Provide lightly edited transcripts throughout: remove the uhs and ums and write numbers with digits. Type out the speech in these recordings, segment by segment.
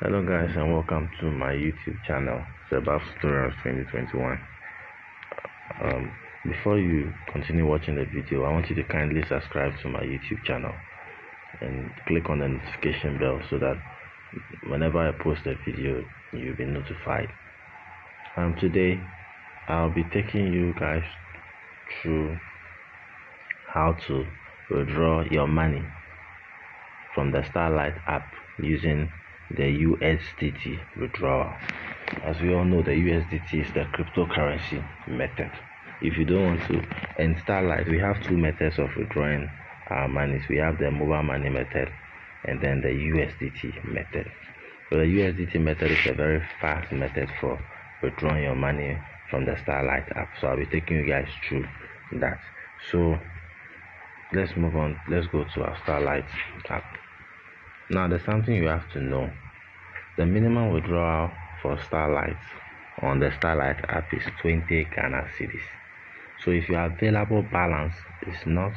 Hello guys, and welcome to my YouTube channel. It's about tutorials 2021. Before you continue watching the video, I want you to kindly subscribe to my YouTube channel and click on the notification bell so that whenever I post a video you'll be notified. Today I'll be taking you guys through how to withdraw your money from the Starlight app using the USDT withdrawal. As we all know, the USDT is the cryptocurrency method. If you don't want to, in Starlight we have two methods of withdrawing our monies. We have the mobile money method and then the USDT method. So the USDT method is a very fast method for withdrawing your money from the Starlight app. So I'll be taking you guys through that. So let's move on. Let's go to our Starlight app. Now there's something you have to know. The minimum withdrawal for Starlight on the Starlight app is 20 Ghana cedis. So if your available balance is not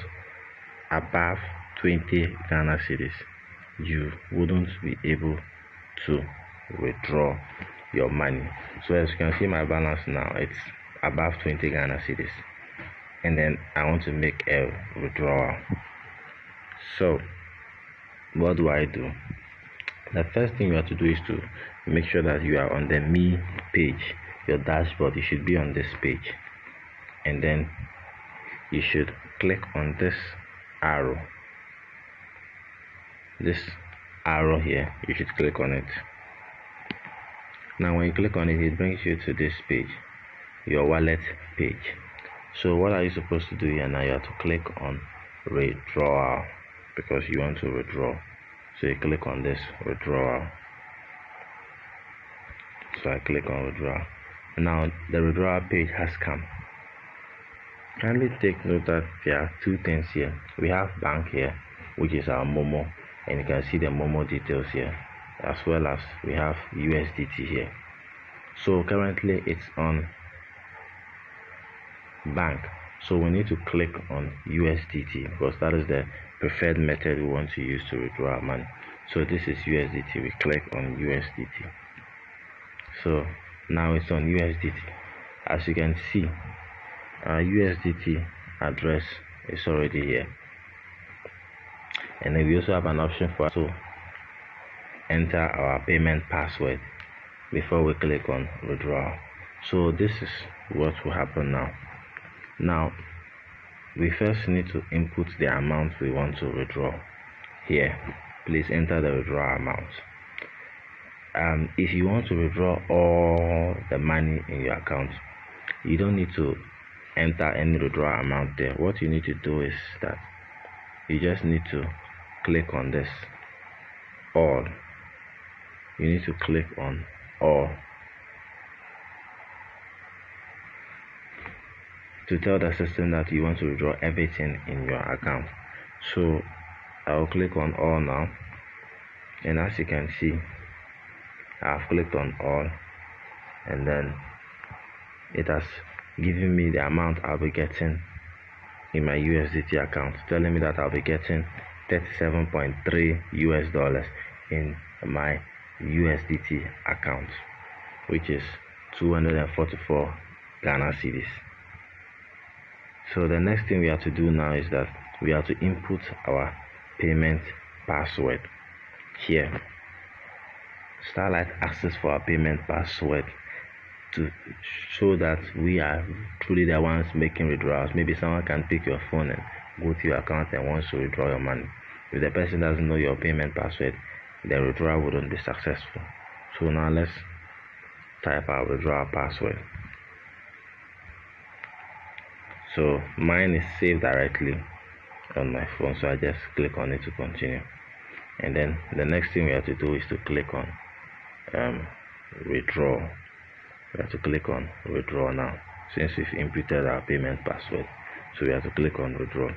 above 20 Ghana cedis, you wouldn't be able to withdraw your money. So as you can see, my balance now, it's above 20 Ghana cedis, and then I want to make a withdrawal. So what do I do? The first thing you have to do is to make sure that you are on the Me page, your dashboard. You should be on this page, and then you should click on this arrow here. You should click on it. Now when you click on it, it brings you to this page, your wallet page. So what are you supposed to do here now? You have to click on withdrawal because you want to withdraw. So you click on this withdrawal. So I click on withdrawal. Now the withdrawal page has come. Kindly take note that there are two things here. We have bank here, which is our Momo, and you can see the Momo details here, as well as we have USDT here. So currently it's on bank, so we need to click on USDT because that is the preferred method we want to use to withdraw our money. So this is USDT. We click on USDT. So now it's on USDT. As you can see, our USDT address is already here, and then we also have an option for us to enter our payment password before we click on withdrawal. So this is what will happen now. Now we first need to input the amount we want to withdraw. Here, please enter the withdrawal amount. If you want to withdraw all the money in your account, you don't need to enter any withdrawal amount there. What you need to do is that you just need to click on this all. You need to click on all to tell the system that you want to withdraw everything in your account. So I'll click on all now, and as you can see, I've clicked on all, and then it has given me the amount I'll be getting in my USDT account, telling me that I'll be getting $37.3 US in my USDT account, which is 244 Ghana cedis. So the next thing we have to do now is that we have to input our payment password. Here, Starlight asks for our payment password to show that we are truly the ones making withdrawals. Maybe someone can pick your phone and go to your account and wants to withdraw your money. If the person doesn't know your payment password, the withdrawal wouldn't be successful. So now let's type our withdrawal password. So mine is saved directly on my phone, so I just click on it to continue. And then the next thing we have to do is to click on withdraw. We have to click on withdraw now, since we've inputted our payment password. So we have to click on withdraw.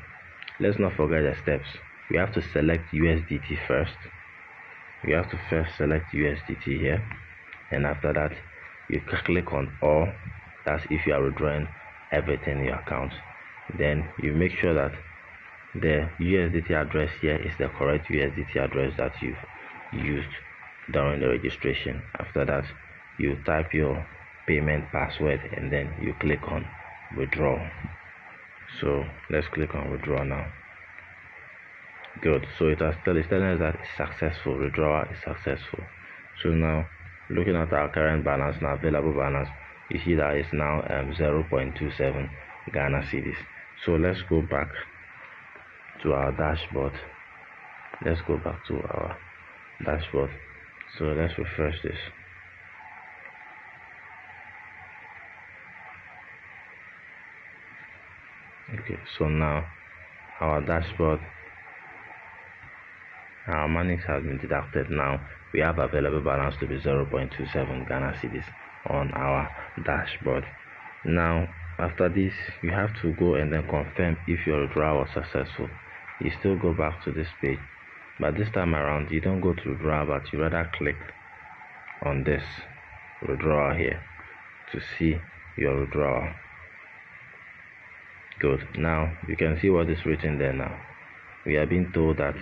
Let's not forget the steps. We have to select USDT first. You have to first select USDT here, and after that you click on all. That's if you are withdrawing everything in your account. Then you make sure that the USDT address here is the correct USDT address that you've used during the registration. After that, you type your payment password and then you click on withdraw. So let's click on withdraw now. Good. So it's telling us that it's successful. Withdrawal is successful. So now, looking at our current balance, now available balance, you see that it's now 0.27 Ghana cedis. So let's go back to our dashboard. Let's go back to our dashboard. So let's refresh this. Okay, so now our dashboard, our money has been deducted. Now we have available balance to be 0.27 Ghana cedis on our dashboard. Now after this, you have to go and then confirm if your withdrawal was successful. You still go back to this page, but this time around you don't go to withdrawal, but you rather click on this withdrawal here to see your withdrawal. Good. Now you can see what is written there. Now we are being told that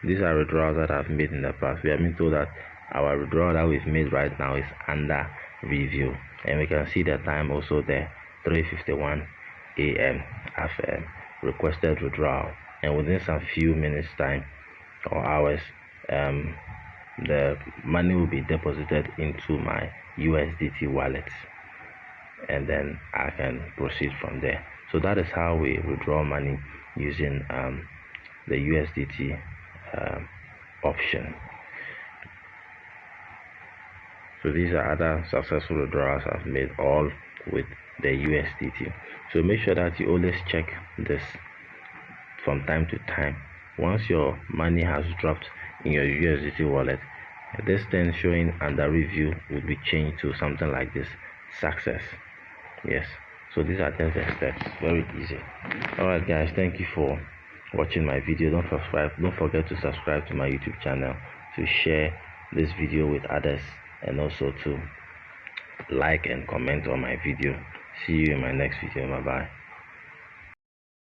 these are withdrawals that I've made in the past. We are being told that our withdrawal that we've made right now is under review, and we can see the time also there, 3:51 a.m. FM, requested withdrawal, and within some few minutes time or hours, the money will be deposited into my USDT wallet, and then I can proceed from there. So that is how we withdraw money using the USDT option. So these are other successful withdrawals I've made, all with the USDT. So make sure that you always check this from time to time. Once your money has dropped in your USDT wallet, this thing showing under review will be changed to something like this, success. Yes, so these are just the steps, very easy. Alright guys, thank you for watching my video. Don't forget to subscribe to my YouTube channel, to share this video with others, and also to like and comment on my video. See you in my next video. Bye bye.